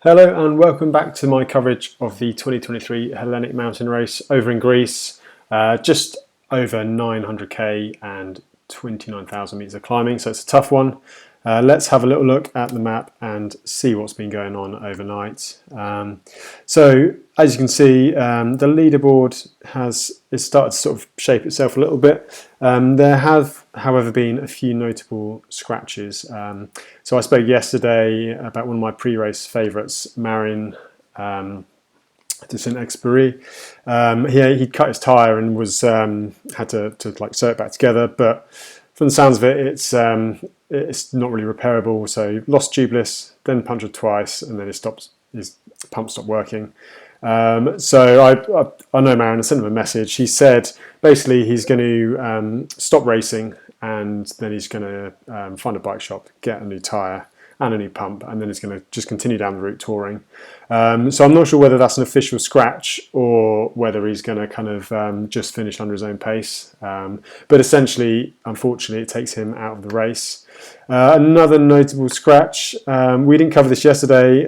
Hello and welcome back to my coverage of the 2023 Hellenic Mountain Race over in Greece. Just over 900k and 29,000 meters of climbing, so it's a tough one. Let's have a little look at the map and see what's been going on overnight. So as you can see, the leaderboard has started to sort of shape itself a little bit. There have, however, been a few notable scratches. So I spoke yesterday about one of my pre-race favourites, Marin, de Saint-Exupéry. He cut his tyre and was had to like sew it back together, but from the sounds of it, it's not really repairable. So lost tubeless, then punctured twice, and then his pump stopped working. So I know Marin, I sent him a message. He said basically he's going to stop racing and then he's going to find a bike shop, get a new tyre and a new pump, and then he's going to just continue down the route touring. So I'm not sure whether that's an official scratch or whether he's going to kind of just finish under his own pace. But essentially, unfortunately, it takes him out of the race. Another notable scratch, we didn't cover this yesterday,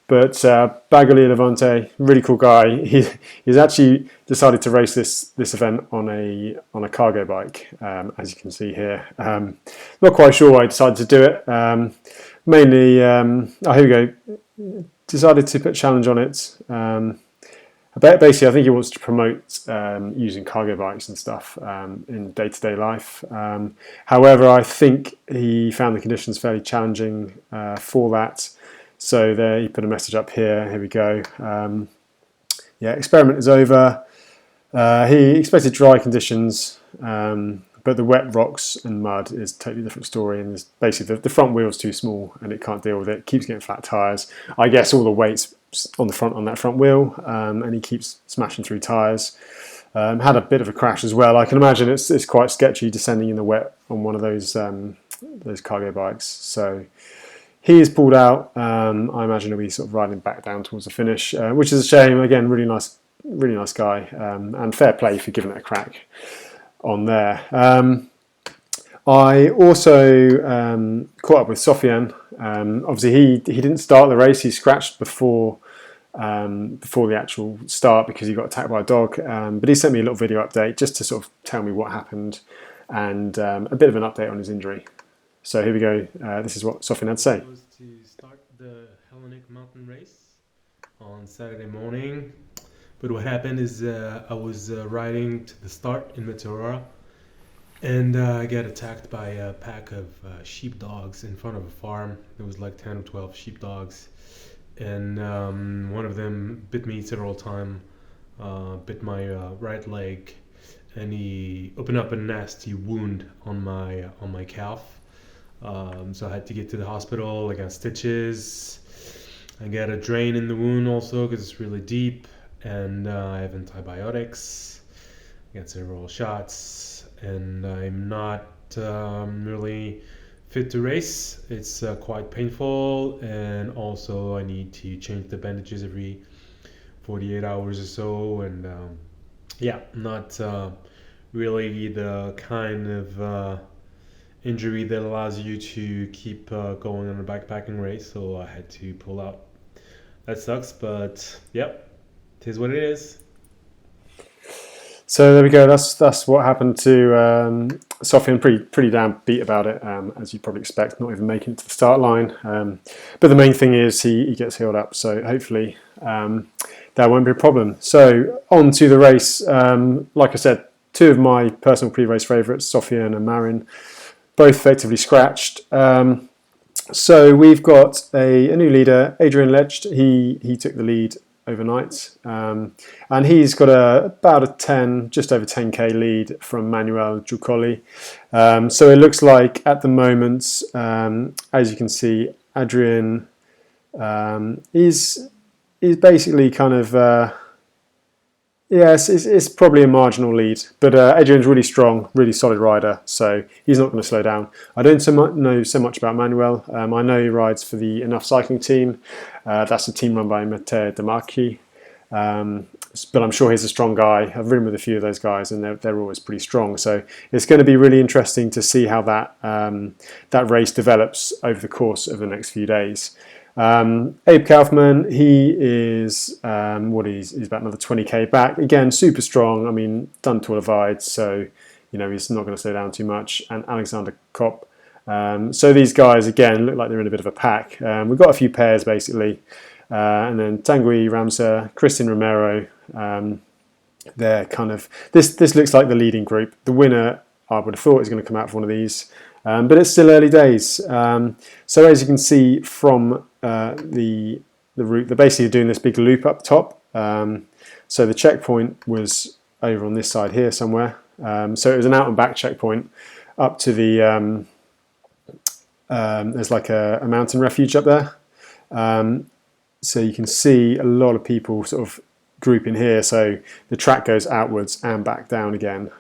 but Bagoli Levante, really cool guy. He's actually decided to race this event on a cargo bike, as you can see here. Not quite sure why he decided to do it. Mainly, here we go. Decided to put a challenge on it. Basically, I think he wants to promote using cargo bikes and stuff in day-to-day life. However, I think he found the conditions fairly challenging for that. So there, he put a message up here. Here we go. Yeah, experiment is over. He expected dry conditions, but the wet rocks and mud is a totally different story. And basically the front wheel's too small and it can't deal with it. Keeps getting flat tyres. I guess all the weight's on that front wheel, and he keeps smashing through tyres. Had a bit of a crash as well. I can imagine it's quite sketchy descending in the wet on one of those cargo bikes. So he is pulled out. I imagine he'll be sort of riding back down towards the finish, which is a shame. Again, really nice guy, and fair play for giving it a crack on there. I also caught up with Sofiane. Obviously, he didn't start the race. He scratched before the actual start because he got attacked by a dog. But he sent me a little video update just to sort of tell me what happened and a bit of an update on his injury. So here we go. This is what Sofiane had to say. I was to start the Hellenic Mountain Race on Saturday morning, but what happened is I was riding to the start in Meteora, and I got attacked by a pack of sheepdogs in front of a farm. There was like 10 or 12 sheepdogs, and one of them bit me several times, bit my right leg, and he opened up a nasty wound on my calf. So I had to get to the hospital. I got stitches. I got a drain in the wound also because it's really deep, and I have antibiotics. I got several shots, and I'm not really fit to race. It's quite painful, and also I need to change the bandages every 48 hours or so, and yeah, not really the kind of injury that allows you to keep going on a backpacking race, so I had to pull out. That sucks, but yep, it is what it is. So there we go. That's what happened to Sofiane. Pretty damn beat about it, as you'd probably expect. Not even making it to the start line. But the main thing is he gets healed up. So hopefully that won't be a problem. So on to the race. Like I said, two of my personal pre-race favourites, Sofiane and Marin, both effectively scratched. So we've got a new leader, Adrian LIECHTI. He took the lead overnight, and he's got about just over 10k lead from Manuel Giucoli. So it looks like at the moment, as you can see, Adrian is basically kind of yes, it's probably a marginal lead, but Adrian's really strong, really solid rider, so he's not going to slow down. I don't know so much about Manuel. I know he rides for the Enough Cycling team. That's a team run by Matteo De Marchi, but I'm sure he's a strong guy. I've ridden with a few of those guys, and they're always pretty strong. So it's going to be really interesting to see how that race develops over the course of the next few days. Abe Kaufman, he is he's about another 20k back. Again, super strong. I mean, done Tour Divide, so he's not going to slow down too much. And Alexander Kopp. So these guys again look like they're in a bit of a pack. We've got a few pairs basically, and then Tanguy Ramsey, Christian Romero. They're kind of this looks like the leading group. The winner, I would have thought, is going to come out for one of these, but it's still early days. So as you can see from the route, they're basically doing this big loop up top. So the checkpoint was over on this side here somewhere. So it was an out and back checkpoint up to the there's like a mountain refuge up there. So you can see a lot of people sort of group in here, so the track goes outwards and back down again.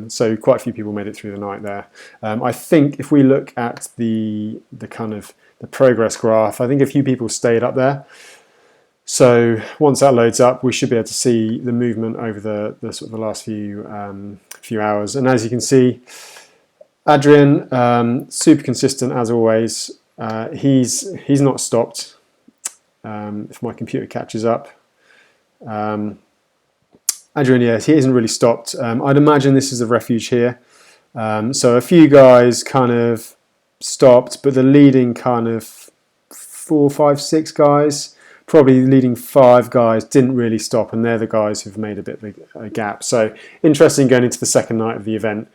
So quite a few people made it through the night there. I think if we look at the kind of the progress graph, I think a few people stayed up there. So once that loads up, we should be able to see the movement over the sort of the last few hours. And as you can see, Adrian, super consistent as always. He's not stopped. If my computer catches up. Adrian, yes, he hasn't really stopped. I'd imagine this is a refuge here. So a few guys kind of stopped, but the leading kind of 4, 5, 6 guys, probably leading 5 guys didn't really stop, and they're the guys who've made a bit of a gap. So interesting going into the second night of the event.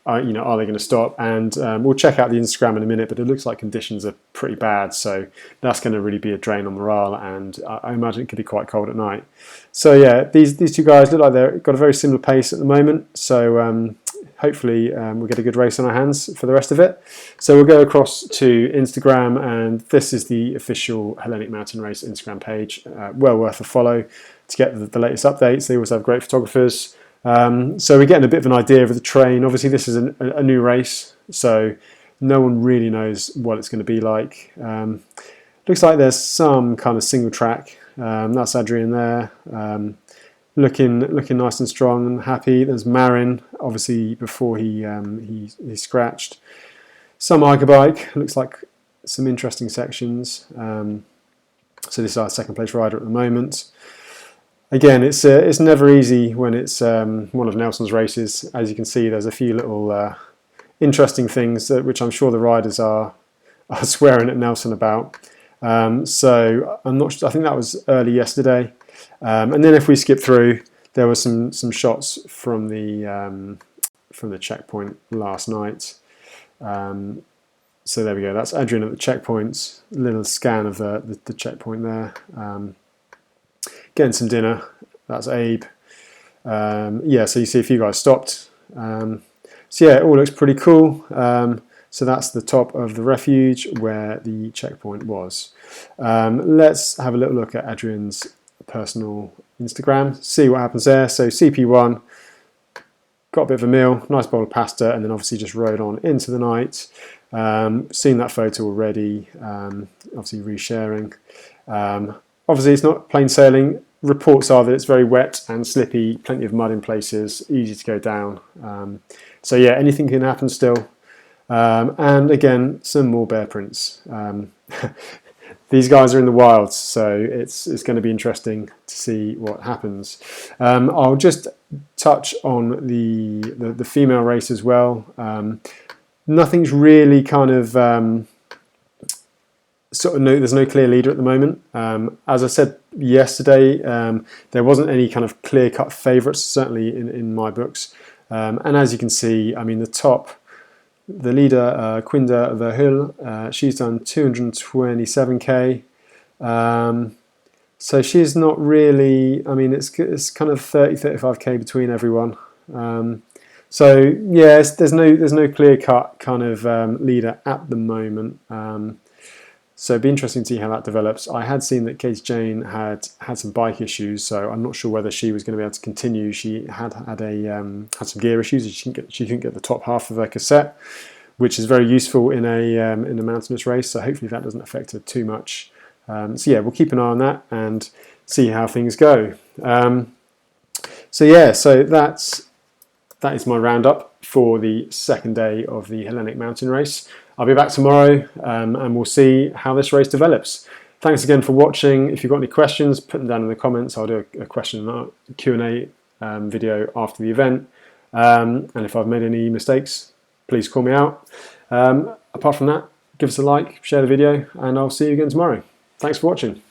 Are they going to stop? And we'll check out the Instagram in a minute, but it looks like conditions are pretty bad, so that's going to really be a drain on morale, and I imagine it could be quite cold at night. So yeah, these two guys look like they've got a very similar pace at the moment, so hopefully we'll get a good race on our hands for the rest of it. So we'll go across to Instagram, and this is the official Hellenic Mountain Race Instagram page. Well worth a follow to get the latest updates. They also have great photographers. So we're getting a bit of an idea of the terrain. Obviously this is a new race, so no one really knows what it's going to be like. Looks like there's some kind of single track. That's Adrian there, looking nice and strong and happy. There's Marin, obviously before he scratched. Some Eiger bike, looks like some interesting sections. So this is our second place rider at the moment. Again, it's never easy when it's one of Nelson's races. As you can see, there's a few little interesting things which I'm sure the riders are swearing at Nelson about. So I'm not sure, I think that was early yesterday. And then if we skip through, there were some shots from the checkpoint last night. So there we go. That's Adrian at the checkpoint. A little scan of the checkpoint there. Getting some dinner. That's Abe. Yeah, so you see a few guys stopped. So yeah, it all looks pretty cool. So that's the top of the refuge where the checkpoint was. Let's have a little look at Adrian's personal Instagram, see what happens there. So CP1, got a bit of a meal, nice bowl of pasta, and then obviously just rode on into the night. Seen that photo already, obviously resharing. Obviously it's not plain sailing. Reports are that it's very wet and slippy, plenty of mud in places, easy to go down. So yeah, anything can happen still. And again, some more bear prints. These guys are in the wilds, so it's going to be interesting to see what happens. I'll just touch on the female race as well. Nothing's really kind of there's no clear leader at the moment. As I said yesterday, there wasn't any kind of clear-cut favourites, certainly in my books. And as you can see, I mean, the leader, Quinda Verhul, she's done 227k. So she's not really, I mean, it's kind of 30-35k between everyone. So yeah, there's no clear-cut kind of leader at the moment. So it'd be interesting to see how that develops. I had seen that Katie Jane had some bike issues, so I'm not sure whether she was going to be able to continue. She had some gear issues. She couldn't get the top half of her cassette, which is very useful in a mountainous race. So hopefully that doesn't affect her too much. So yeah, we'll keep an eye on that and see how things go. So yeah, so that is my roundup for the second day of the Hellenic Mountain Race. I'll be back tomorrow and we'll see how this race develops. Thanks again for watching. If you've got any questions, put them down in the comments. I'll do a question and Q&A video after the event. And if I've made any mistakes, please call me out. Apart from that, give us a like, share the video, and I'll see you again tomorrow. Thanks for watching.